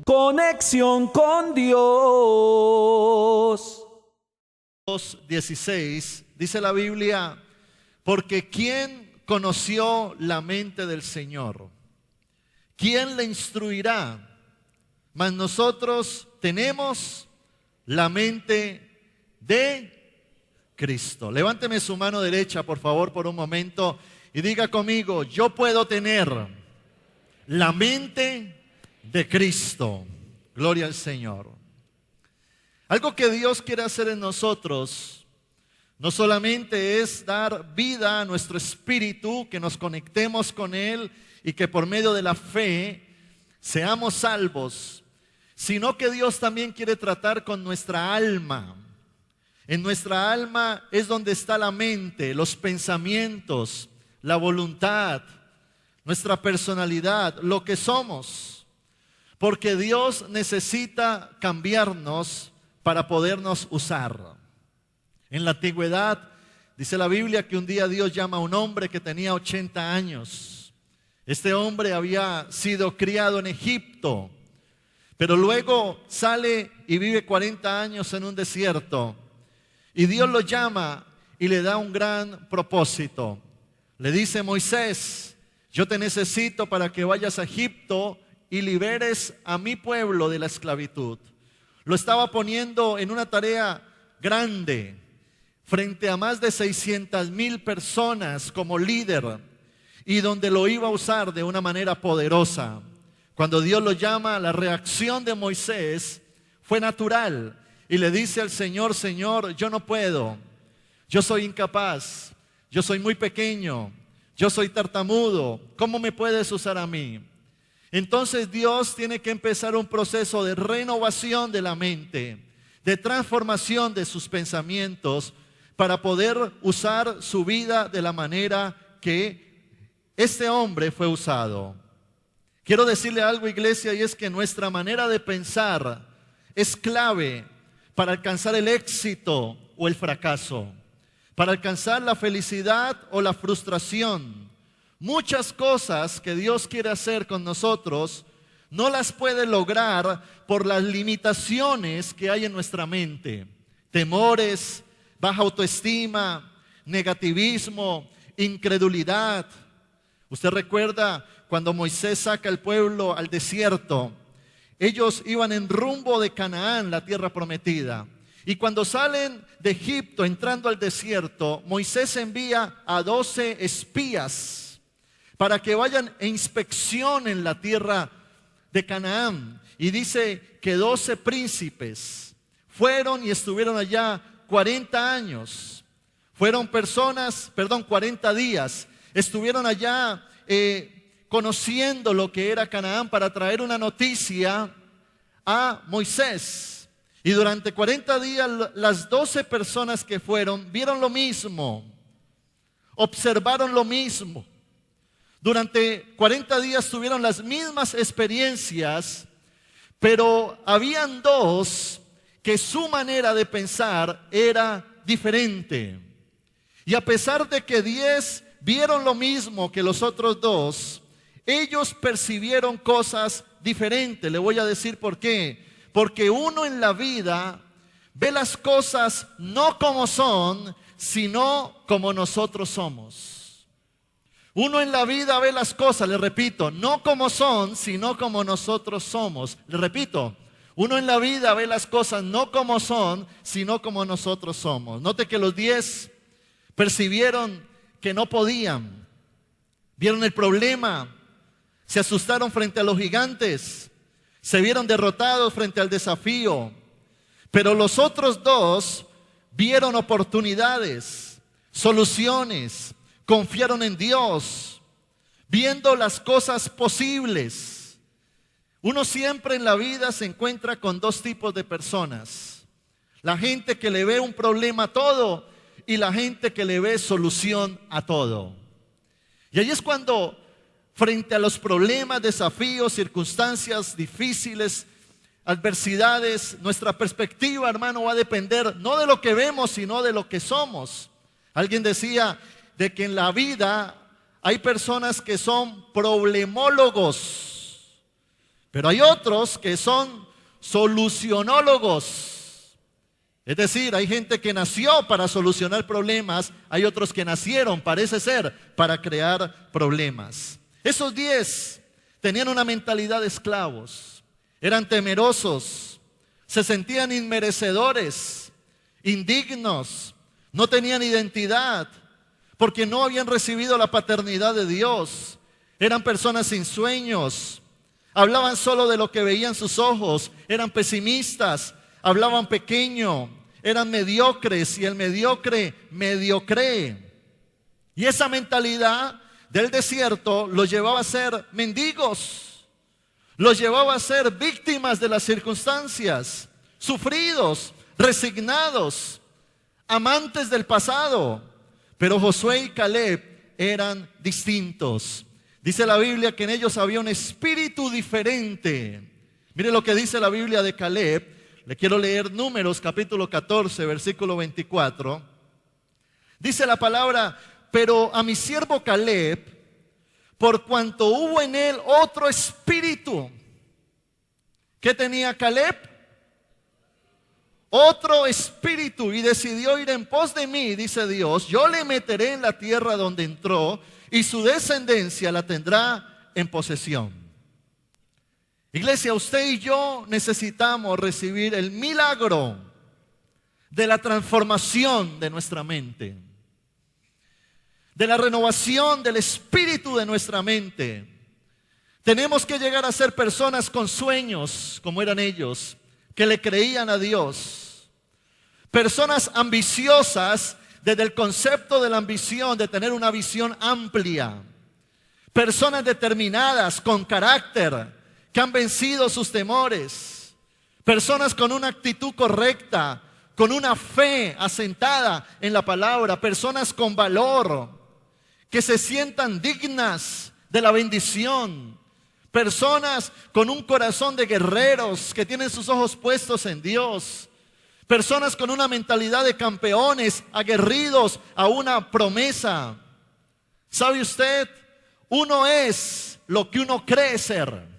Conexión con Dios. 16 dice la Biblia, porque ¿quién conoció la mente del Señor? ¿Quién le instruirá? Mas nosotros tenemos la mente de Cristo. Levánteme su mano derecha, por favor, por un momento y diga conmigo, yo puedo tener la mente de Cristo. Gloria al Señor. Algo que Dios quiere hacer en nosotros no solamente es dar vida a nuestro espíritu, que nos conectemos con Él y que por medio de la fe seamos salvos, sino que Dios también quiere tratar con nuestra alma. En nuestra alma es donde está la mente, los pensamientos, la voluntad, nuestra personalidad, lo que somos. Porque Dios necesita cambiarnos para podernos usar. En la antigüedad, dice la Biblia que un día Dios llama a un hombre que tenía 80 años. Este hombre había sido criado en Egipto, pero luego sale y vive 40 años en un desierto. Y Dios lo llama y le da un gran propósito. Le dice, Moisés, yo te necesito para que vayas a Egipto y liberes a mi pueblo de la esclavitud. Lo estaba poniendo en una tarea grande, frente a más de 600,000 personas como líder, y donde lo iba a usar de una manera poderosa. Cuando Dios lo llama, la reacción de Moisés fue natural, y le dice al Señor, Señor, yo no puedo, yo soy incapaz, yo soy muy pequeño, yo soy tartamudo, ¿cómo me puedes usar a mí? Entonces Dios tiene que empezar un proceso de renovación de la mente, de transformación de sus pensamientos para poder usar su vida de la manera que este hombre fue usado. Quiero decirle algo, iglesia, y es que nuestra manera de pensar es clave para alcanzar el éxito o el fracaso, para alcanzar la felicidad o la frustración. Muchas cosas que Dios quiere hacer con nosotros no las puede lograr por las limitaciones que hay en nuestra mente. Temores, baja autoestima, negativismo, incredulidad. Usted recuerda cuando Moisés saca al pueblo al desierto. Ellos iban en rumbo de Canaán, la tierra prometida. Y cuando salen de Egipto entrando al desierto, Moisés envía a 12 espías para que vayan e inspeccionen la tierra de Canaán. Y dice que 12 príncipes fueron y estuvieron allá 40 años. Fueron 40 días. Estuvieron allá conociendo lo que era Canaán para traer una noticia a Moisés. Y durante 40 días las 12 personas que fueron vieron lo mismo, observaron lo mismo. Durante 40 días tuvieron las mismas experiencias, pero habían dos que su manera de pensar era diferente. Y a pesar de que 10 vieron lo mismo que los otros dos, ellos percibieron cosas diferentes. Le voy a decir por qué. Porque uno en la vida ve las cosas no como son, sino como nosotros somos. Uno en la vida ve las cosas, le repito, no como son, sino como nosotros somos. Le repito, uno en la vida ve las cosas no como son, sino como nosotros somos. Note que los 10 percibieron que no podían, vieron el problema, se asustaron frente a los gigantes, se vieron derrotados frente al desafío. Pero los otros dos vieron oportunidades, soluciones, confiaron en Dios, viendo las cosas posibles. Uno siempre en la vida se encuentra con dos tipos de personas. La gente que le ve un problema a todo y la gente que le ve solución a todo. Y ahí es cuando, frente a los problemas, desafíos, circunstancias difíciles, adversidades, nuestra perspectiva, hermano, va a depender no de lo que vemos, sino de lo que somos. Alguien decía de que en la vida hay personas que son problemólogos, Pero hay otros que son solucionólogos. Es decir, hay gente que nació para solucionar problemas, hay otros que nacieron, parece ser, para crear problemas. Esos 10 tenían una mentalidad de esclavos, eran temerosos, se sentían inmerecedores, indignos, no tenían identidad, porque no habían recibido la paternidad de Dios. Eran personas sin sueños, hablaban solo de lo que veían sus ojos, eran pesimistas, hablaban pequeño, eran mediocres y el mediocre mediocre. Y esa mentalidad del desierto los llevaba a ser mendigos, los llevaba a ser víctimas de las circunstancias, sufridos, resignados, amantes del pasado. Pero Josué y Caleb eran distintos. Dice la Biblia que en ellos había un espíritu diferente. Mire lo que dice la Biblia de Caleb. Le quiero leer Números capítulo 14, versículo 24. Dice la palabra: pero a mi siervo Caleb, por cuanto hubo en él otro espíritu. ¿Qué tenía Caleb? Otro espíritu, y decidió ir en pos de mí, dice Dios. Yo le meteré en la tierra donde entró, y su descendencia la tendrá en posesión. Iglesia, usted y yo necesitamos recibir el milagro de la transformación de nuestra mente, de la renovación del espíritu de nuestra mente. Tenemos que llegar a ser personas con sueños, como eran ellos, que le creían a Dios. Personas ambiciosas desde el concepto de la ambición, de tener una visión amplia. Personas determinadas, con carácter, que han vencido sus temores. Personas con una actitud correcta, con una fe asentada en la palabra. Personas con valor, que se sientan dignas de la bendición. Personas con un corazón de guerreros, que tienen sus ojos puestos en Dios. Personas con una mentalidad de campeones, aguerridos a una promesa. ¿Sabe usted? Uno es lo que uno cree ser.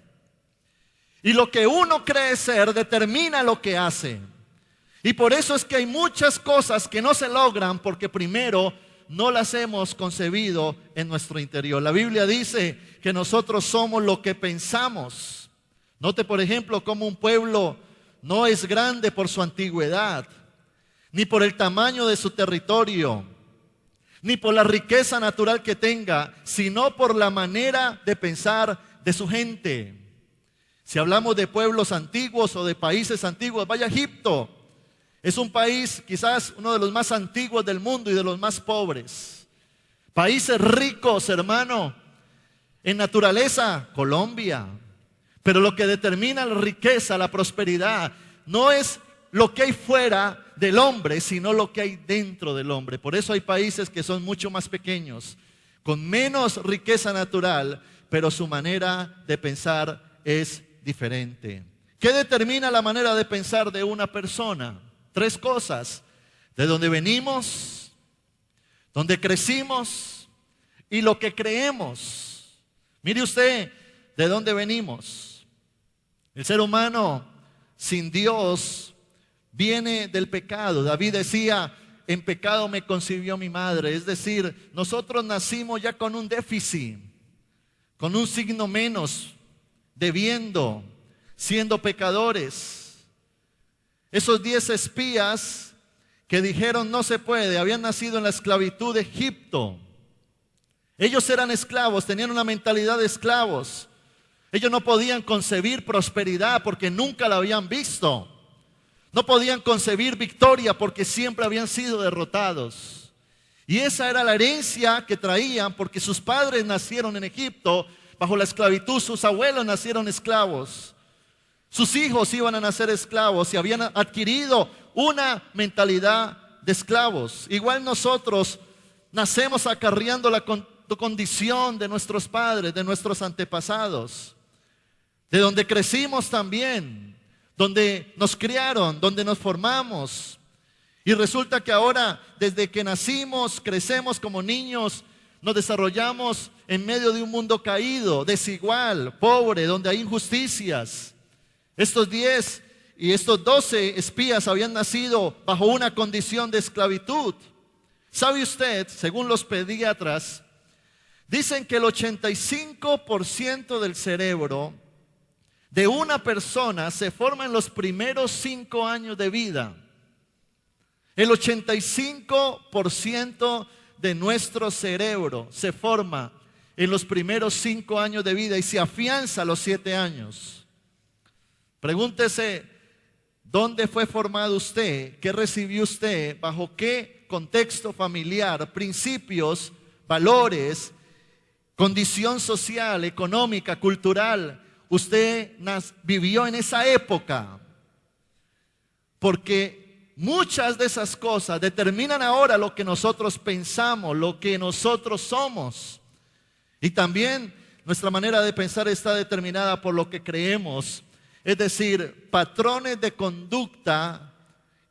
Y lo que uno cree ser determina lo que hace. Y por eso es que hay muchas cosas que no se logran porque primero no las hemos concebido en nuestro interior. La Biblia dice que nosotros somos lo que pensamos. Note, por ejemplo, cómo un pueblo no es grande por su antigüedad, ni por el tamaño de su territorio, ni por la riqueza natural que tenga, sino por la manera de pensar de su gente. Si hablamos de pueblos antiguos o de países antiguos, vaya a Egipto. Es un país quizás uno de los más antiguos del mundo y de los más pobres. Países ricos, hermano, en naturaleza, Colombia. Pero lo que determina la riqueza, la prosperidad, no es lo que hay fuera del hombre, sino lo que hay dentro del hombre. Por eso hay países que son mucho más pequeños, con menos riqueza natural, pero su manera de pensar es diferente. ¿Qué determina la manera de pensar de una persona? 3 cosas: de dónde venimos, dónde crecimos y lo que creemos. Mire usted de dónde venimos. El ser humano sin Dios viene del pecado. David decía: en pecado me concibió mi madre. Es decir, nosotros nacimos ya con un déficit, con un signo menos, debiendo, siendo pecadores. Esos 10 espías que dijeron no se puede, habían nacido en la esclavitud de Egipto. Ellos eran esclavos, tenían una mentalidad de esclavos. Ellos no podían concebir prosperidad porque nunca la habían visto. No podían concebir victoria porque siempre habían sido derrotados. Y esa era la herencia que traían porque sus padres nacieron en Egipto bajo la esclavitud, sus abuelos nacieron esclavos. Sus hijos iban a nacer esclavos y habían adquirido una mentalidad de esclavos. Igual nosotros nacemos acarreando la condición de nuestros padres, de nuestros antepasados, de donde crecimos también, donde nos criaron, donde nos formamos. Y resulta que ahora, desde que nacimos, crecemos como niños, nos desarrollamos en medio de un mundo caído, desigual, pobre, donde hay injusticias. Estos 10 y estos 12 espías habían nacido bajo una condición de esclavitud. ¿Sabe usted, según los pediatras, dicen que el 85% del cerebro de una persona se forma en los primeros 5 años de vida? El 85% de nuestro cerebro se forma en los primeros 5 años de vida y se afianza a los 7 años. Pregúntese, ¿dónde fue formado usted? ¿Qué recibió usted? ¿Bajo qué contexto familiar, principios, valores, condición social, económica, cultural usted vivió en esa época? Porque muchas de esas cosas determinan ahora lo que nosotros pensamos, lo que nosotros somos. Y también nuestra manera de pensar está determinada por lo que creemos. Es decir, patrones de conducta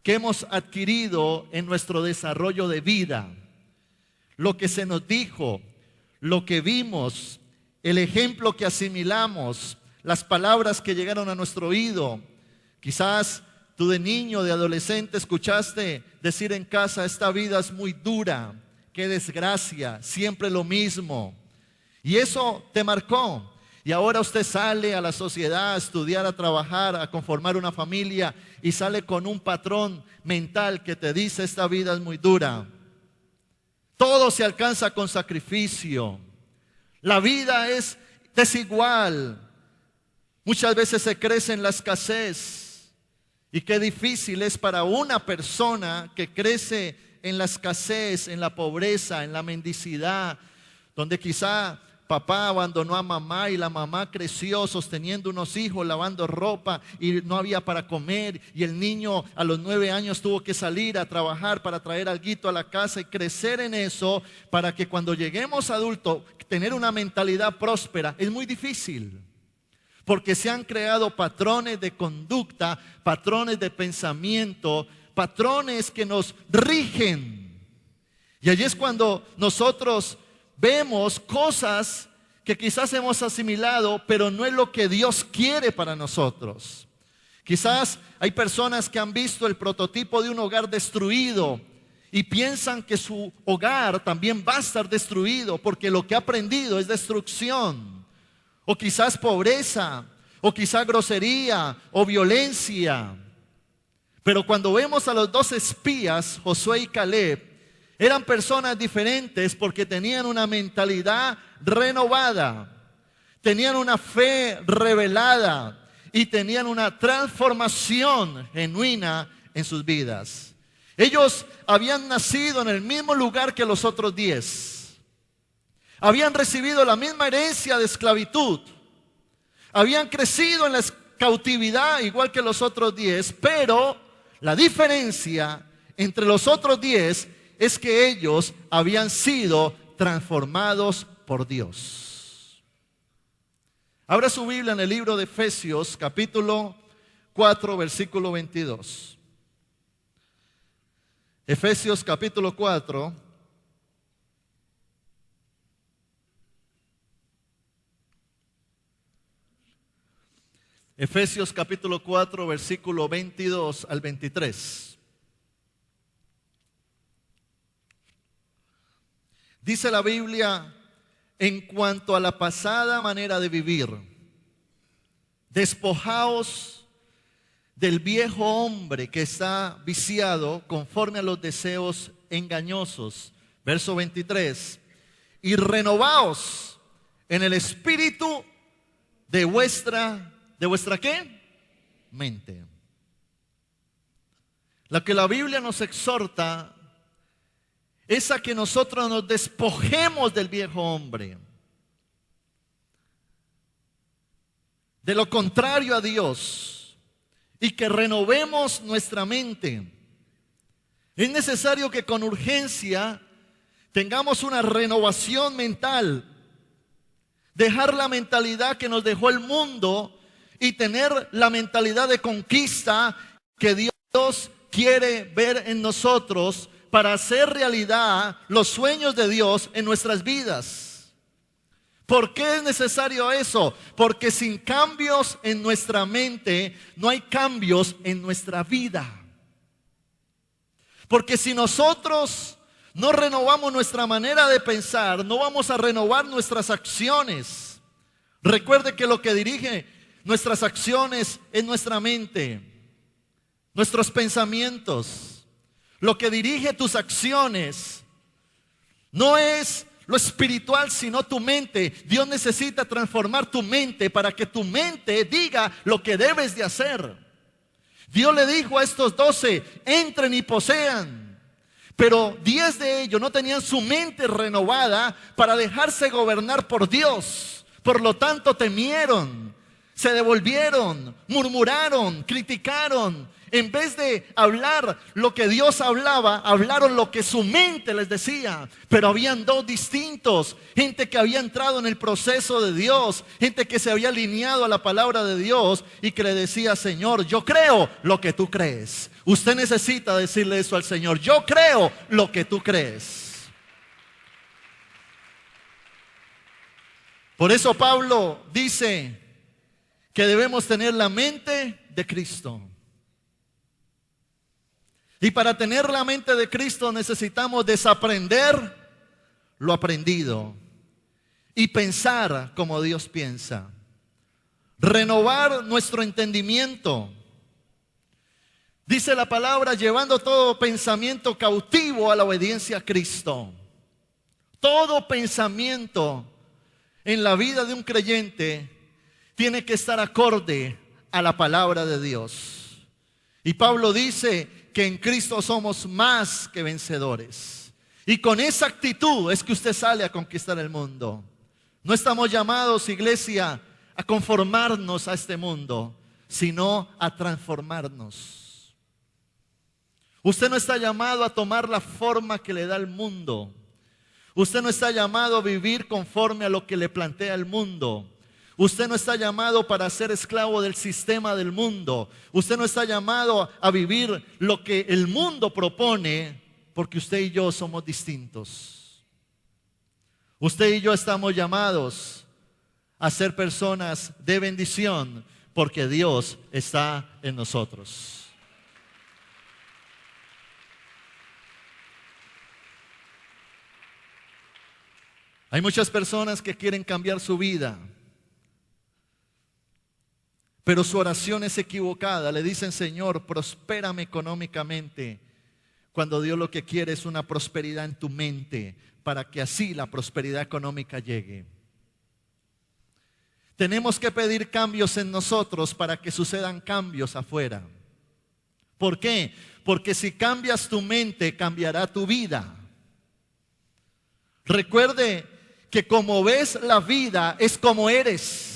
que hemos adquirido en nuestro desarrollo de vida. Lo que se nos dijo, lo que vimos, el ejemplo que asimilamos, las palabras que llegaron a nuestro oído. Quizás tú de niño, de adolescente, escuchaste decir en casa: esta vida es muy dura, qué desgracia, siempre lo mismo. Y eso te marcó. Y ahora usted sale a la sociedad a estudiar, a trabajar, a conformar una familia y sale con un patrón mental que te dice: esta vida es muy dura. Todo se alcanza con sacrificio. La vida es desigual. Muchas veces se crece en la escasez. Y qué difícil es para una persona que crece en la escasez, en la pobreza, en la mendicidad, donde quizá papá abandonó a mamá y la mamá creció sosteniendo unos hijos, lavando ropa y no había para comer. Y el niño a los 9 años tuvo que salir a trabajar para traer alguito a la casa y crecer en eso, para que cuando lleguemos adultos, tener una mentalidad próspera es muy difícil. Porque se han creado patrones de conducta, patrones de pensamiento, patrones que nos rigen. Y allí es cuando nosotros vemos cosas que quizás hemos asimilado, pero no es lo que Dios quiere para nosotros. Quizás hay personas que han visto el prototipo de un hogar destruido y piensan que su hogar también va a estar destruido porque lo que ha aprendido es destrucción. O quizás pobreza, o quizás grosería, o violencia. Pero cuando vemos a los 2 espías, Josué y Caleb, eran personas diferentes porque tenían una mentalidad renovada, tenían una fe revelada y tenían una transformación genuina en sus vidas. Ellos habían nacido en el mismo lugar que los otros 10. Habían recibido la misma herencia de esclavitud. Habían crecido en la cautividad igual que los otros 10, pero la diferencia entre los otros 10 es que ellos habían sido transformados por Dios. Abra su Biblia en el libro de Efesios, capítulo 4, versículo 22. Efesios, capítulo 4. Efesios, capítulo 4, versículo 22 al 23. Dice la Biblia: en cuanto a la pasada manera de vivir, despojaos del viejo hombre que está viciado conforme a los deseos engañosos. Verso 23. Y renovaos en el espíritu de vuestra ¿qué? Mente. Lo que la Biblia nos exhorta es a que nosotros nos despojemos del viejo hombre, de lo contrario a Dios, y que renovemos nuestra mente. Es necesario que con urgencia tengamos una renovación mental, dejar la mentalidad que nos dejó el mundo y tener la mentalidad de conquista que Dios quiere ver en nosotros para hacer realidad los sueños de Dios en nuestras vidas. ¿Por qué es necesario eso? Porque sin cambios en nuestra mente, no hay cambios en nuestra vida. Porque si nosotros no renovamos nuestra manera de pensar, no vamos a renovar nuestras acciones. Recuerde que lo que dirige nuestras acciones es nuestra mente, nuestros pensamientos. Lo que dirige tus acciones no es lo espiritual, sino tu mente. Dios necesita transformar tu mente para que tu mente diga lo que debes de hacer. Dios le dijo a estos 12, entren y posean. Pero 10 de ellos no tenían su mente renovada para dejarse gobernar por Dios. Por lo tanto temieron, se devolvieron, murmuraron, criticaron. En vez de hablar lo que Dios hablaba, hablaron lo que su mente les decía. Pero habían dos distintos: gente que había entrado en el proceso de Dios, gente que se había alineado a la palabra de Dios y que le decía: Señor, yo creo lo que tú crees. Usted necesita decirle eso al Señor: yo creo lo que tú crees. Por eso Pablo dice que debemos tener la mente de Cristo. Y para tener la mente de Cristo necesitamos desaprender lo aprendido y pensar como Dios piensa. Renovar nuestro entendimiento. Dice la palabra, llevando todo pensamiento cautivo a la obediencia a Cristo. Todo pensamiento en la vida de un creyente tiene que estar acorde a la palabra de Dios. Y Pablo dice que en Cristo somos más que vencedores. Y con esa actitud es que usted sale a conquistar el mundo. No estamos llamados, iglesia, a conformarnos a este mundo, sino a transformarnos. Usted no está llamado a tomar la forma que le da el mundo. Usted no está llamado a vivir conforme a lo que le plantea el mundo. Usted no está llamado para ser esclavo del sistema del mundo. Usted no está llamado a vivir lo que el mundo propone, porque usted y yo somos distintos. Usted y yo estamos llamados a ser personas de bendición, porque Dios está en nosotros. Hay muchas personas que quieren cambiar su vida, pero su oración es equivocada. Le dicen: Señor, prospérame económicamente, cuando Dios lo que quiere es una prosperidad en tu mente, para que así la prosperidad económica llegue. Tenemos que pedir cambios en nosotros para que sucedan cambios afuera. ¿Por qué? Porque si cambias tu mente, cambiará tu vida. Recuerde que como ves la vida es como eres.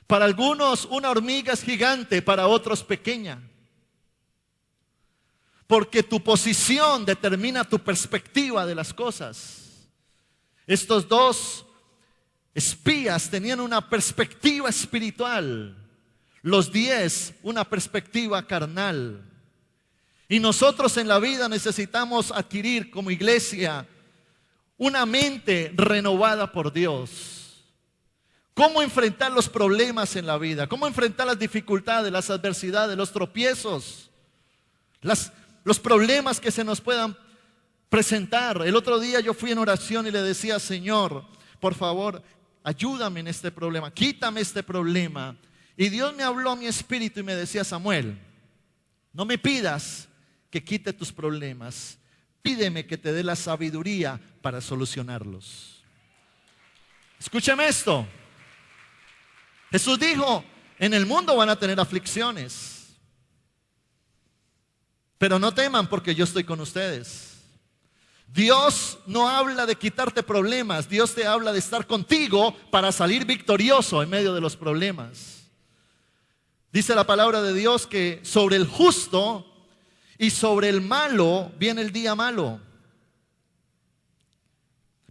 Para algunos una hormiga es gigante, para otros pequeña. Porque tu posición determina tu perspectiva de las cosas. Estos dos espías tenían una perspectiva espiritual. Los 10, una perspectiva carnal. Y nosotros en la vida necesitamos adquirir como iglesia una mente renovada por Dios. ¿Cómo enfrentar los problemas en la vida? ¿Cómo enfrentar las dificultades, las adversidades, los tropiezos? Los problemas que se nos puedan presentar. El otro día yo fui en oración y le decía: Señor, por favor, ayúdame en este problema, quítame este problema. Y Dios me habló a mi espíritu y me decía: Samuel, no me pidas que quite tus problemas, pídeme que te dé la sabiduría para solucionarlos. Escúchame esto. Jesús dijo: en el mundo van a tener aflicciones, pero no teman, porque yo estoy con ustedes. Dios no habla de quitarte problemas, Dios te habla de estar contigo para salir victorioso en medio de los problemas. Dice la palabra de Dios que sobre el justo y sobre el malo viene el día malo.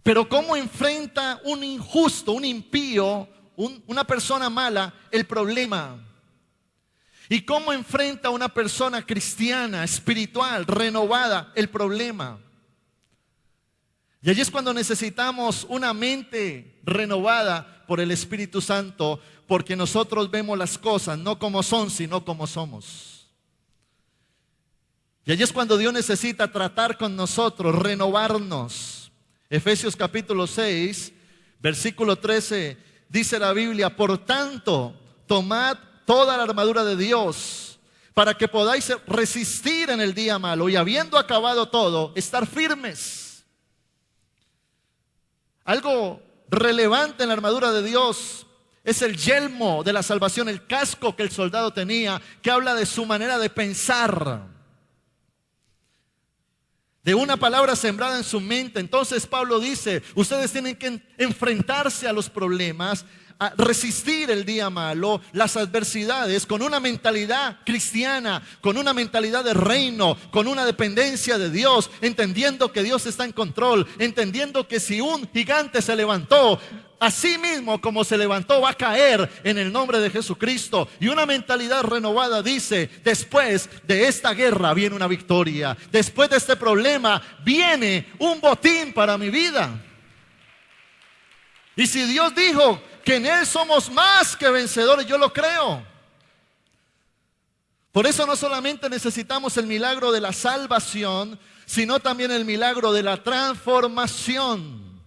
Pero ¿cómo enfrenta un injusto, un impío, una persona mala el problema? ¿Y cómo enfrenta una persona cristiana, espiritual, renovada el problema? Y allí es cuando necesitamos una mente renovada por el Espíritu Santo, porque nosotros vemos las cosas no como son, sino como somos. Y allí es cuando Dios necesita tratar con nosotros, renovarnos. Efesios capítulo 6, versículo 13, dice la Biblia: por tanto, tomad toda la armadura de Dios, para que podáis resistir en el día malo, y habiendo acabado todo, estar firmes. Algo relevante en la armadura de Dios es el yelmo de la salvación, el casco que el soldado tenía, que habla de su manera de pensar, de una palabra sembrada en su mente. Entonces Pablo dice: ustedes tienen que enfrentarse a los problemas, a resistir el día malo, las adversidades, con una mentalidad cristiana, con una mentalidad de reino, con una dependencia de Dios, entendiendo que Dios está en control, entendiendo que si un gigante se levantó, así mismo como se levantó va a caer en el nombre de Jesucristo. Y una mentalidad renovada dice: después de esta guerra viene una victoria, después de este problema viene un botín para mi vida. Y si Dios dijo que en Él somos más que vencedores, yo lo creo. Por eso no solamente necesitamos el milagro de la salvación, sino también el milagro de la transformación.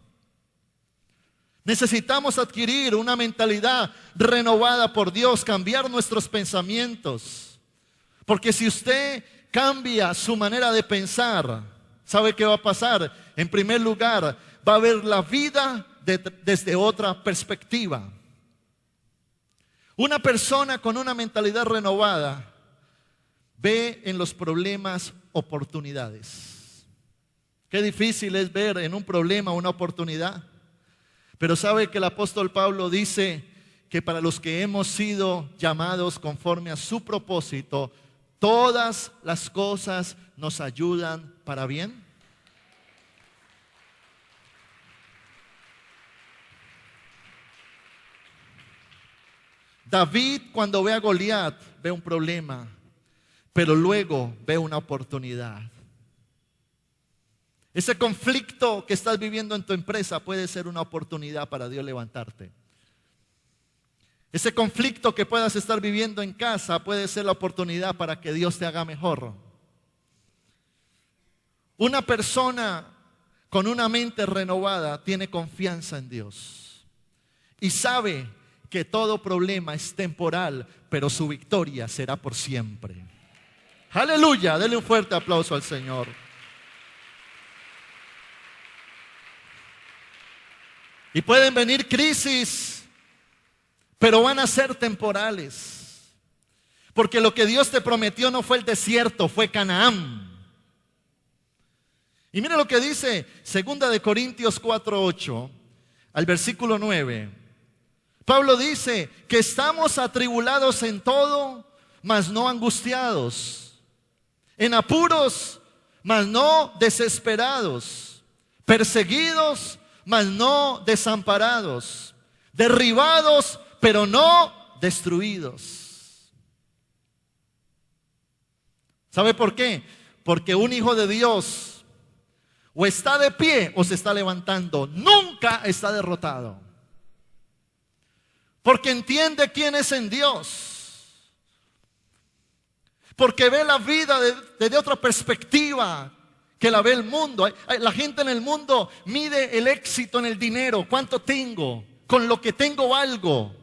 Necesitamos adquirir una mentalidad renovada por Dios, cambiar nuestros pensamientos. Porque si usted cambia su manera de pensar, ¿sabe qué va a pasar? En primer lugar, va a ver la vida desde otra perspectiva. Una persona con una mentalidad renovada ve en los problemas oportunidades. Qué difícil es ver en un problema una oportunidad. Pero sabe que el apóstol Pablo dice que para los que hemos sido llamados conforme a su propósito, todas las cosas nos ayudan para bien. David, cuando ve a Goliat, ve un problema, pero luego ve una oportunidad. Ese conflicto que estás viviendo en tu empresa puede ser una oportunidad para Dios levantarte. Ese conflicto que puedas estar viviendo en casa puede ser la oportunidad para que Dios te haga mejor. Una persona con una mente renovada tiene confianza en Dios y sabe que todo problema es temporal, pero su victoria será por siempre. Aleluya, denle un fuerte aplauso al Señor. Y pueden venir crisis, pero van a ser temporales. Porque lo que Dios te prometió no fue el desierto, fue Canaán. Y mira lo que dice 2 Corintios 4:8 al versículo 9. Pablo dice que estamos atribulados en todo, mas no angustiados, en apuros, mas no desesperados, perseguidos, mas no desamparados, derribados, pero no destruidos. ¿Sabe por qué? Porque un hijo de Dios o está de pie o se está levantando, nunca está derrotado. Porque entiende quién es en Dios. Porque ve la vida desde otra perspectiva que la ve el mundo. La gente en el mundo mide el éxito en el dinero. ¿Cuánto tengo? Con lo que tengo algo.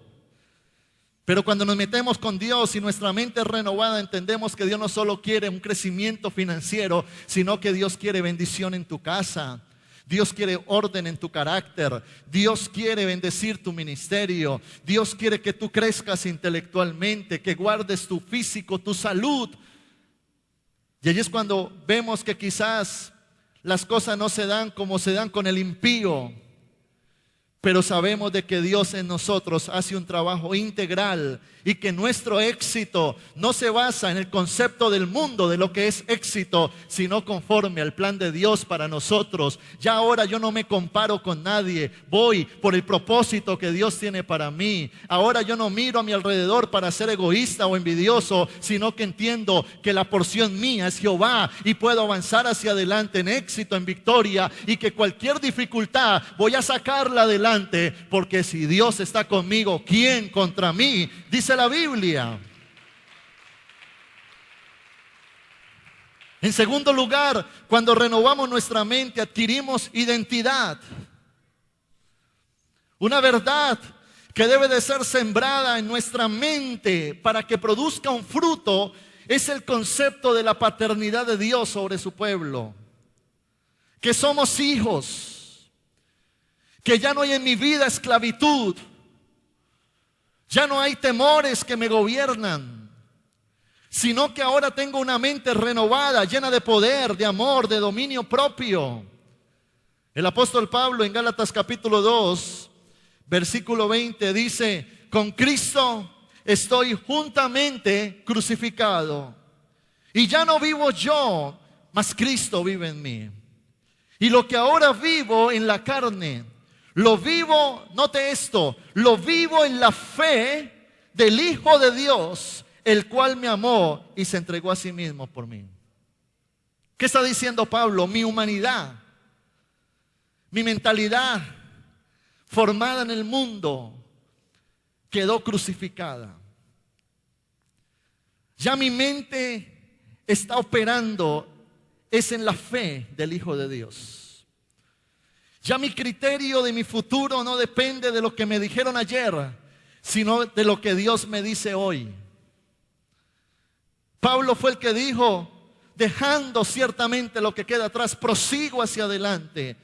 Pero cuando nos metemos con Dios y nuestra mente es renovada, entendemos que Dios no solo quiere un crecimiento financiero, sino que Dios quiere bendición en tu casa. Dios quiere orden en tu carácter. Dios quiere bendecir tu ministerio. Dios quiere que tú crezcas intelectualmente, que guardes tu físico, tu salud. Y allí es cuando vemos que quizás las cosas no se dan como se dan con el impío. pero sabemos de que Dios en nosotros hace un trabajo integral y que nuestro éxito no se basa en el concepto del mundo de lo que es éxito, sino conforme al plan de Dios para nosotros. Ya ahora yo no me comparo con nadie, voy por el propósito que Dios tiene para mí. Ahora yo no miro a mi alrededor para ser egoísta o envidioso, sino que entiendo que la porción mía es Jehová y puedo avanzar hacia adelante en éxito, en victoria, y que cualquier dificultad voy a sacarla adelante, porque si Dios está conmigo, ¿quién contra mí? Dice la Biblia. En segundo lugar, cuando renovamos nuestra mente, adquirimos identidad. Una verdad que debe de ser sembrada en nuestra mente para que produzca un fruto es el concepto de la paternidad de Dios sobre su pueblo. Que somos hijos, que ya no hay en mi vida esclavitud, ya no hay temores que me gobiernan, sino que ahora tengo una mente renovada, llena de poder, de amor, de dominio propio. El apóstol Pablo en Gálatas capítulo 2, versículo 20 dice: con Cristo estoy juntamente crucificado, y ya no vivo yo, mas Cristo vive en mí. Y lo que ahora vivo en la carne, lo vivo, note esto, lo vivo en la fe del Hijo de Dios, el cual me amó y se entregó a sí mismo por mí. ¿Qué está diciendo Pablo? Mi humanidad, mi mentalidad formada en el mundo quedó crucificada. Ya mi mente está operando es en la fe del Hijo de Dios. Ya mi criterio de mi futuro no depende de lo que me dijeron ayer, sino de lo que Dios me dice hoy. Pablo fue el que dijo: dejando ciertamente lo que queda atrás, prosigo hacia adelante.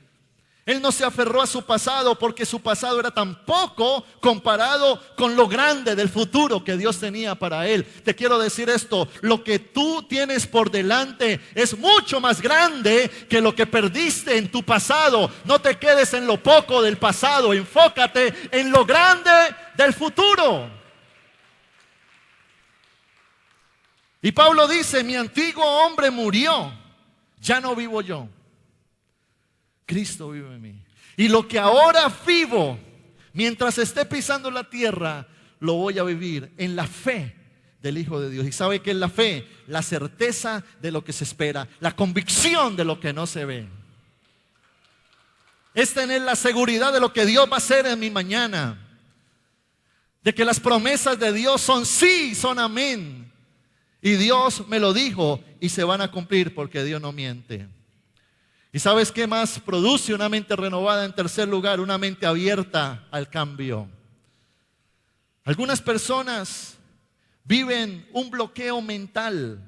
Él no se aferró a su pasado porque su pasado era tan poco comparado con lo grande del futuro que Dios tenía para él. Te quiero decir esto: lo que tú tienes por delante es mucho más grande que lo que perdiste en tu pasado. No te quedes en lo poco del pasado, enfócate en lo grande del futuro. Y Pablo dice: mi antiguo hombre murió, ya no vivo yo, Cristo vive en mí. Y lo que ahora vivo, mientras esté pisando la tierra, lo voy a vivir en la fe del Hijo de Dios. ¿Y sabe qué es la fe? La certeza de lo que se espera, la convicción de lo que no se ve. Es tener la seguridad de lo que Dios va a hacer en mi mañana, de que las promesas de Dios son sí, son amén. Y Dios me lo dijo y se van a cumplir, porque Dios no miente. ¿Y sabes qué más produce una mente renovada? En tercer lugar, una mente abierta al cambio. Algunas personas viven un bloqueo mental.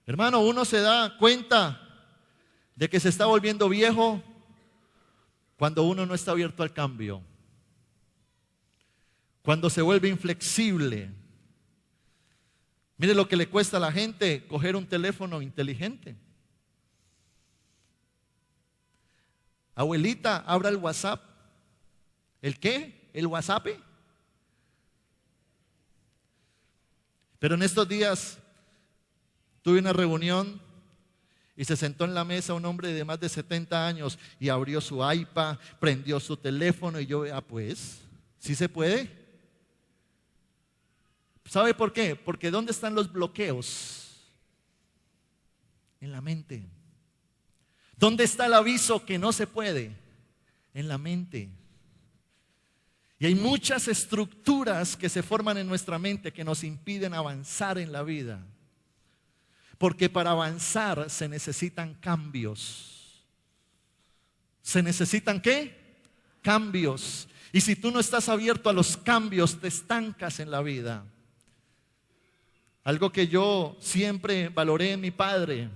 Hermano, uno se da cuenta de que se está volviendo viejo cuando uno no está abierto al cambio. Cuando se vuelve inflexible. Mire lo que le cuesta a la gente coger un teléfono inteligente. Abuelita, abra el WhatsApp. ¿El qué? ¿El WhatsApp? Pero en estos días tuve una reunión y se sentó en la mesa un hombre de más de 70 años y abrió su iPad, prendió su teléfono y yo, pues, ¿sí se puede? ¿Sabe por qué? Porque ¿dónde están los bloqueos? En la mente. ¿Dónde está el aviso que no se puede? En la mente. Y hay muchas estructuras que se forman en nuestra mente que nos impiden avanzar en la vida. Porque para avanzar se necesitan cambios. ¿Se necesitan qué? Cambios. Y si tú no estás abierto a los cambios, te estancas en la vida. Algo que yo siempre valoré en mi padre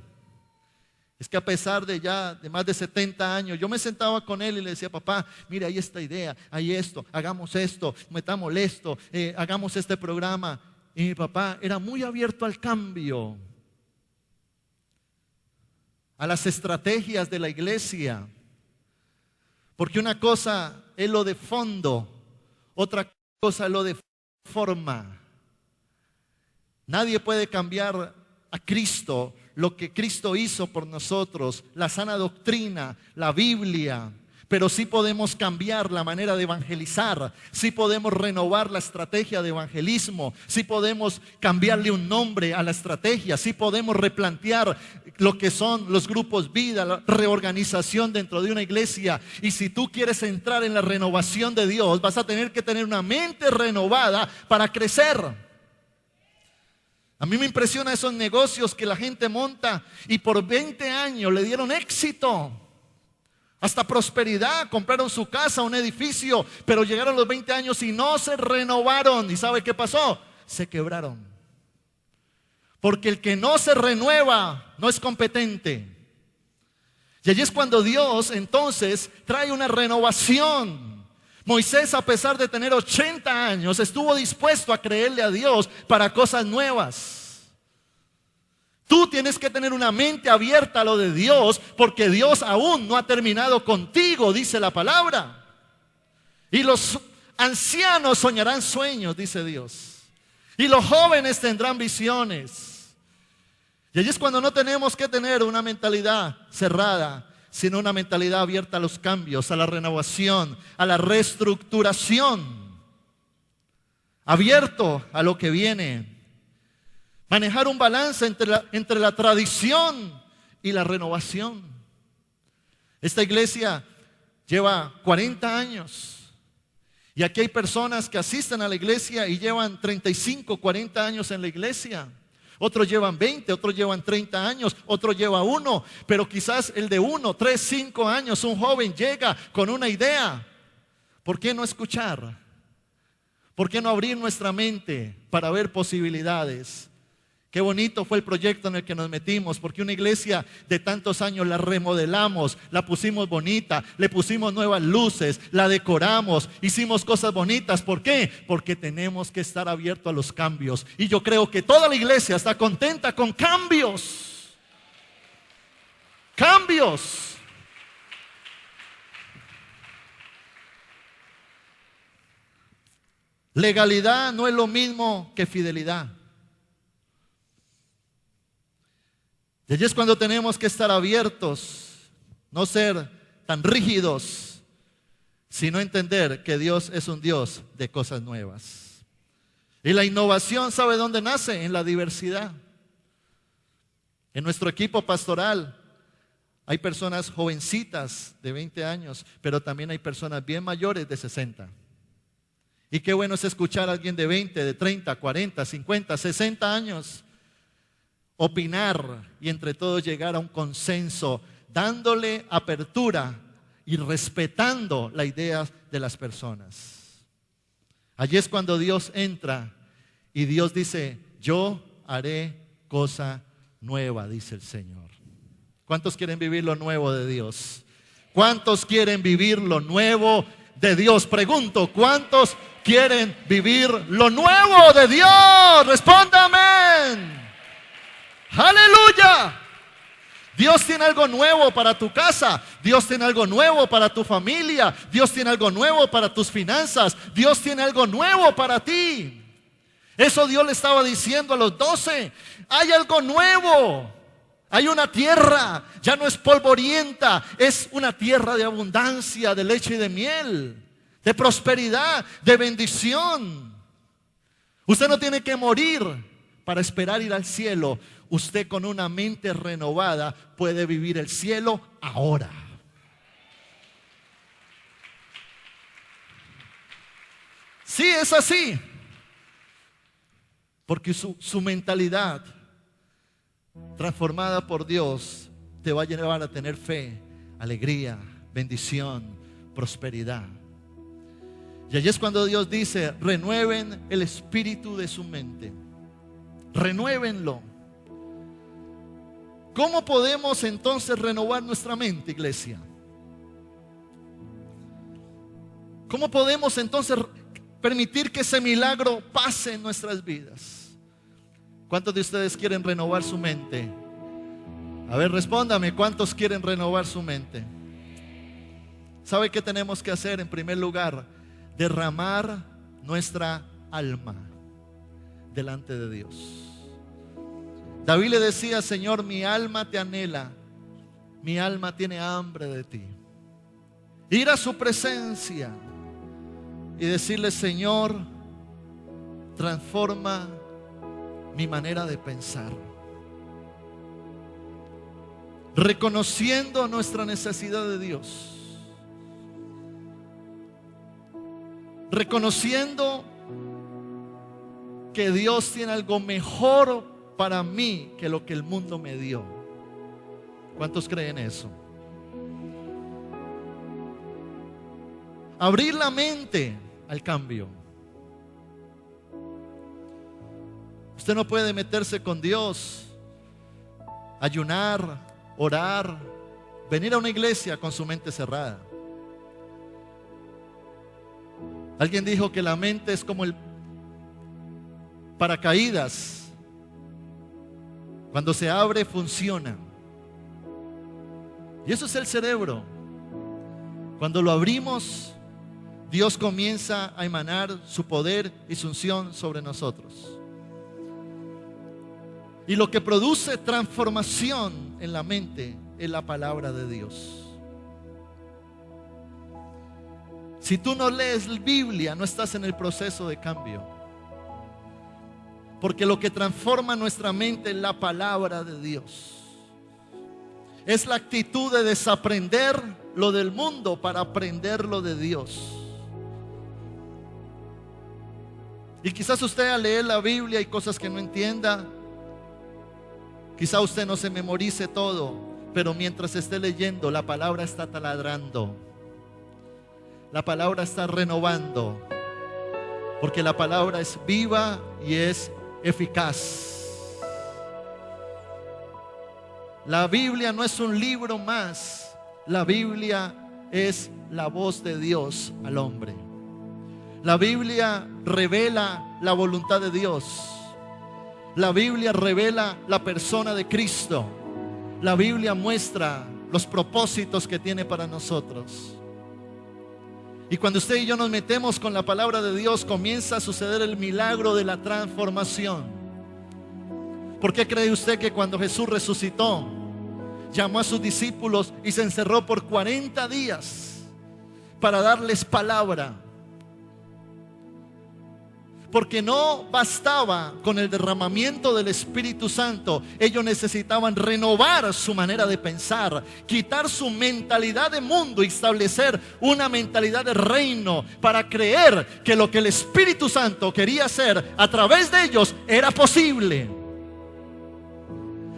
es que a pesar de ya de más de 70 años, yo me sentaba con él y le decía: papá, mira, hay esta idea, hay esto, hagamos esto, metámosle esto, hagamos este programa. Y mi papá era muy abierto al cambio, a las estrategias de la iglesia. Porque una cosa es lo de fondo, otra cosa es lo de forma. Nadie puede cambiar a Cristo, lo que Cristo hizo por nosotros, la sana doctrina, la Biblia. Pero sí podemos cambiar la manera de evangelizar, sí podemos renovar la estrategia de evangelismo, sí podemos cambiarle un nombre a la estrategia, sí podemos replantear lo que son los grupos vida, la reorganización dentro de una iglesia. Y si tú quieres entrar en la renovación de Dios, vas a tener que tener una mente renovada para crecer. A mí me impresiona esos negocios que la gente monta y por 20 años le dieron éxito. Hasta prosperidad, compraron su casa, un edificio, pero llegaron los 20 años y no se renovaron. ¿Y sabe qué pasó? Se quebraron. Porque el que no se renueva no es competente. Y allí es cuando Dios entonces trae una renovación. Moisés, a pesar de tener 80 años, estuvo dispuesto a creerle a Dios para cosas nuevas. Tú tienes que tener una mente abierta a lo de Dios, porque Dios aún no ha terminado contigo, dice la palabra. Y los ancianos soñarán sueños, dice Dios. Y los jóvenes tendrán visiones. Y allí es cuando no tenemos que tener una mentalidad cerrada, sino una mentalidad abierta a los cambios, a la renovación, a la reestructuración. Abierto a lo que viene. Manejar un balance entre la tradición y la renovación. Esta iglesia lleva 40 años. Y aquí hay personas que asisten a la iglesia y llevan 35, 40 años en la iglesia. Otros llevan 20, otros llevan 30 años, otros lleva 1. Pero quizás el de 1, 3, 5 años, un joven llega con una idea. ¿Por qué no escuchar? ¿Por qué no abrir nuestra mente para ver posibilidades? Qué bonito fue el proyecto en el que nos metimos, porque una iglesia de tantos años la remodelamos, la pusimos bonita, le pusimos nuevas luces, la decoramos, hicimos cosas bonitas. ¿Por qué? Porque tenemos que estar abiertos a los cambios. Y yo creo que toda la iglesia está contenta con cambios. Cambios. Legalidad no es lo mismo que fidelidad. Y allí es cuando tenemos que estar abiertos, no ser tan rígidos, sino entender que Dios es un Dios de cosas nuevas. Y la innovación, ¿sabe dónde nace? En la diversidad. En nuestro equipo pastoral hay personas jovencitas de 20 años, pero también hay personas bien mayores de 60. Y qué bueno es escuchar a alguien de 20, de 30, 40, 50, 60 años opinar y entre todos llegar a un consenso, dándole apertura y respetando la idea de las personas. Allí es cuando Dios entra y Dios dice: yo haré cosa nueva, dice el Señor. ¿Cuántos quieren vivir lo nuevo de Dios? ¿Cuántos quieren vivir lo nuevo de Dios? Pregunto, ¿cuántos quieren vivir lo nuevo de Dios? Respóndame. ¡Aleluya! Dios tiene algo nuevo para tu casa. Dios tiene algo nuevo para tu familia. Dios tiene algo nuevo para tus finanzas. Dios tiene algo nuevo para ti. Eso Dios le estaba diciendo a los 12. Hay algo nuevo. Hay una tierra. Ya no es polvorienta. Es una tierra de abundancia, de leche y de miel, de prosperidad, de bendición. Usted no tiene que morir para esperar ir al cielo. Usted con una mente renovada puede vivir el cielo ahora. Sí, es así. Porque su mentalidad transformada por Dios te va a llevar a tener fe, alegría, bendición, prosperidad. Y allí es cuando Dios dice: renueven el espíritu de su mente. Renuévenlo. ¿Cómo podemos entonces renovar nuestra mente, iglesia? ¿Cómo podemos entonces permitir que ese milagro pase en nuestras vidas? ¿Cuántos de ustedes quieren renovar su mente? A ver, respóndame, ¿cuántos quieren renovar su mente? ¿Sabe qué tenemos que hacer? En primer lugar, derramar nuestra alma delante de Dios. David le decía: Señor, mi alma te anhela, mi alma tiene hambre de ti. Ir a su presencia y decirle: Señor, transforma mi manera de pensar, reconociendo nuestra necesidad de Dios, reconociendo que Dios tiene algo mejor para mí que lo que el mundo me dio. ¿Cuántos creen eso? Abrir la mente al cambio. Usted no puede meterse con Dios, ayunar, orar, venir a una iglesia con su mente cerrada. Alguien dijo que la mente es como el paracaídas. Cuando se abre, funciona. Y eso es el cerebro. Cuando lo abrimos, Dios comienza a emanar su poder y su unción sobre nosotros. Y lo que produce transformación en la mente es la palabra de Dios. Si tú no lees la Biblia, no estás en el proceso de cambio. Porque lo que transforma nuestra mente es la palabra de Dios. Es la actitud de desaprender lo del mundo para aprender lo de Dios. Y quizás usted al leer la Biblia hay cosas que no entienda. Quizá usted no se memorice todo, pero mientras esté leyendo, la palabra está taladrando. La palabra está renovando. Porque la palabra es viva y es eficaz. La Biblia no es un libro más. La Biblia es la voz de Dios al hombre. La Biblia revela la voluntad de Dios. La Biblia revela la persona de Cristo. La Biblia muestra los propósitos que tiene para nosotros. Y cuando usted y yo nos metemos con la palabra de Dios, comienza a suceder el milagro de la transformación. ¿Por qué cree usted que cuando Jesús resucitó, llamó a sus discípulos y se encerró por 40 días para darles palabra? Porque no bastaba con el derramamiento del Espíritu Santo. Ellos necesitaban renovar su manera de pensar, quitar su mentalidad de mundo y establecer una mentalidad de reino, para creer que lo que el Espíritu Santo quería hacer a través de ellos era posible.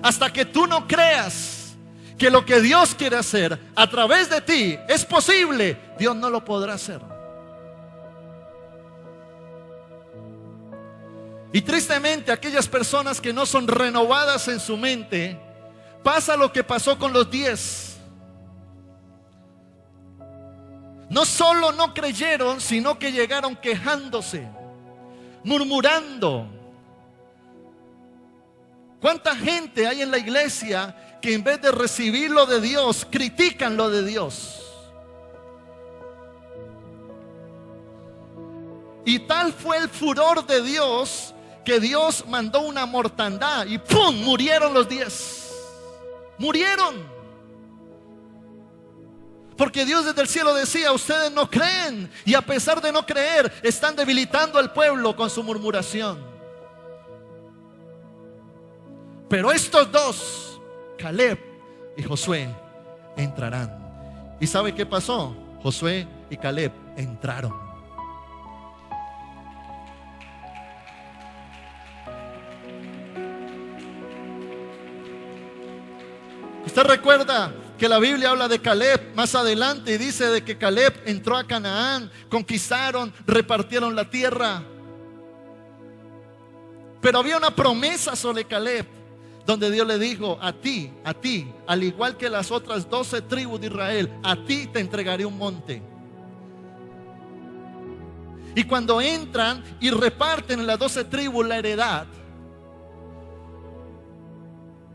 Hasta que tú no creas que lo que Dios quiere hacer a través de ti es posible, Dios no lo podrá hacer. Y tristemente, aquellas personas que no son renovadas en su mente, pasa lo que pasó con los 10. No solo no creyeron, sino que llegaron quejándose, murmurando. ¿Cuánta gente hay en la iglesia que en vez de recibir lo de Dios, critican lo de Dios? Y tal fue el furor de Dios que Dios mandó una mortandad y ¡pum! Murieron los 10. Murieron. Porque Dios desde el cielo decía: ustedes no creen, y a pesar de no creer, están debilitando al pueblo con su murmuración. Pero estos dos, Caleb y Josué, entrarán. ¿Y sabe qué pasó? Josué y Caleb entraron. Usted recuerda que la Biblia habla de Caleb más adelante y dice de que Caleb entró a Canaán, conquistaron, repartieron la tierra. Pero había una promesa sobre Caleb, donde Dios le dijo: a ti, al igual que las otras 12 tribus de Israel, a ti te entregaré un monte. Y cuando entran y reparten en las 12 tribus la heredad,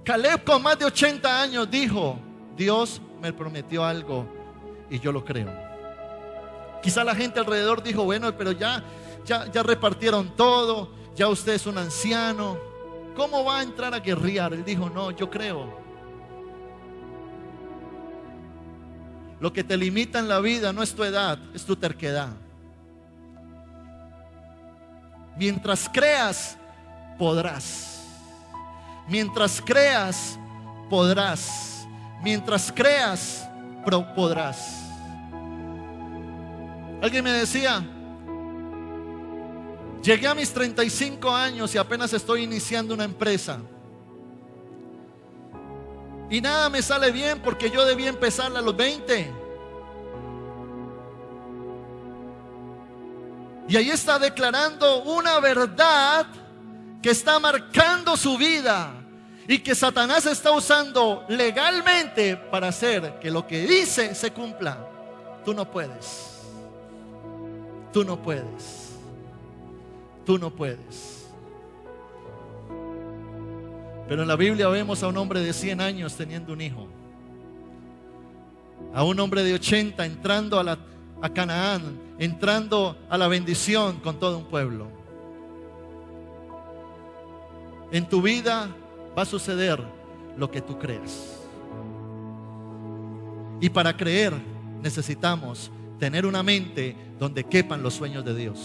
Caleb, con más de 80 años, dijo: Dios me prometió algo y yo lo creo. Quizá la gente alrededor dijo, bueno, pero ya repartieron todo, ya usted es un anciano, ¿cómo va a entrar a guerrear? Él dijo, no, yo creo. Lo que te limita en la vida no es tu edad, es tu terquedad. Mientras creas, podrás. Mientras creas, podrás. Mientras creas, podrás. Alguien me decía, llegué a mis 35 años y apenas estoy iniciando una empresa. Y nada me sale bien porque yo debía empezarla a los 20. Y ahí está declarando una verdad que está marcando su vida y que Satanás está usando legalmente para hacer que lo que dice se cumpla. Tú no puedes. Tú no puedes. Tú no puedes. Pero en la Biblia vemos a un hombre de 100 años teniendo un hijo. A un hombre de 80 entrando a Canaán, entrando a la bendición con todo un pueblo. En tu vida va a suceder lo que tú creas. Y para creer necesitamos tener una mente donde quepan los sueños de Dios.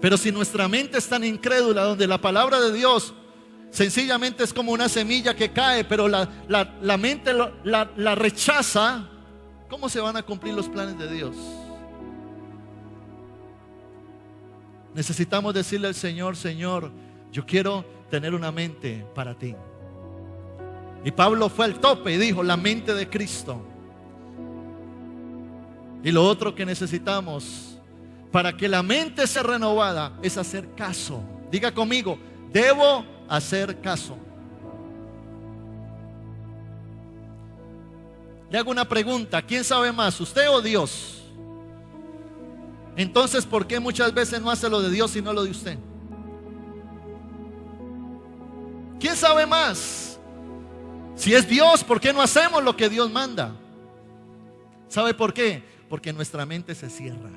Pero si nuestra mente es tan incrédula, donde la palabra de Dios sencillamente es como una semilla que cae, pero la mente la rechaza, ¿cómo se van a cumplir los planes de Dios? Necesitamos decirle al Señor, Señor, yo quiero tener una mente para ti. Y Pablo fue al tope y dijo, la mente de Cristo. Y lo otro que necesitamos para que la mente sea renovada es hacer caso. Diga conmigo, debo hacer caso. Le hago una pregunta, ¿quién sabe más, usted o Dios? Entonces, ¿por qué muchas veces no hace lo de Dios y no lo de usted? ¿Quién sabe más? Si es Dios, ¿por qué no hacemos lo que Dios manda? ¿Sabe por qué? Porque nuestra mente se cierra.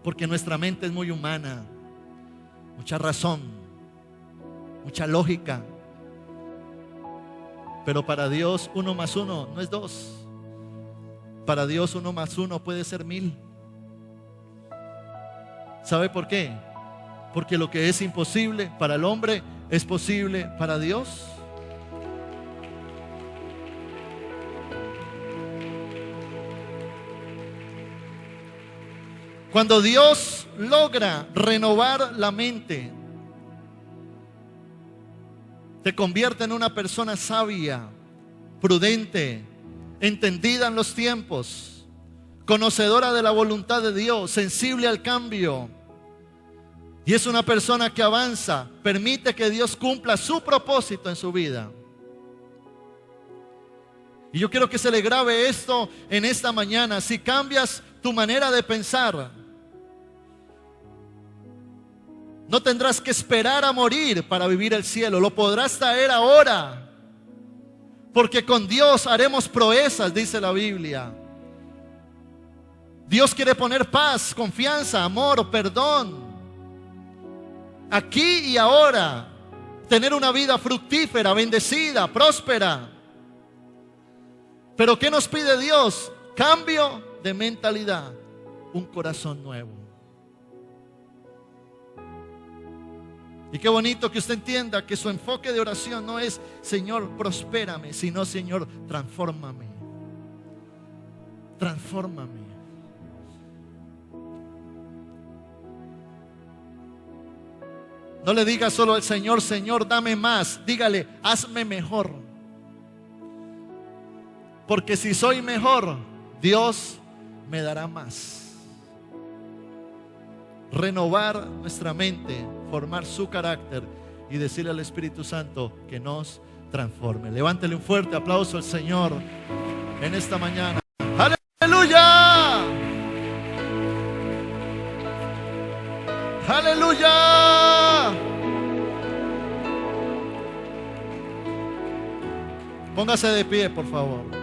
Porque nuestra mente es muy humana. Mucha razón, mucha lógica. Pero para Dios 1 más 1 no es 2. Para Dios 1 más 1 puede ser 1000. ¿Sabe por qué? Porque lo que es imposible para el hombre es posible para Dios. Cuando Dios logra renovar la mente, te convierte en una persona sabia, prudente, entendida en los tiempos, conocedora de la voluntad de Dios, sensible al cambio. Y es una persona que avanza, permite que Dios cumpla su propósito en su vida. Y yo quiero que se le grabe esto en esta mañana. Si cambias tu manera de pensar, no tendrás que esperar a morir para vivir el cielo. Lo podrás traer ahora. Porque con Dios haremos proezas, dice la Biblia. Dios quiere poner paz, confianza, amor, perdón. Aquí y ahora. Tener una vida fructífera, bendecida, próspera. Pero ¿qué nos pide Dios? Cambio de mentalidad. Un corazón nuevo. Y qué bonito que usted entienda que su enfoque de oración no es Señor, prospérame, sino Señor, transfórmame. Transfórmame. No le diga solo al Señor, Señor, dame más. Dígale, hazme mejor. Porque si soy mejor, Dios me dará más. Renovar nuestra mente, formar su carácter y decirle al Espíritu Santo que nos transforme. Levántele un fuerte aplauso al Señor en esta mañana. ¡Aleluya! ¡Aleluya! Póngase de pie, por favor.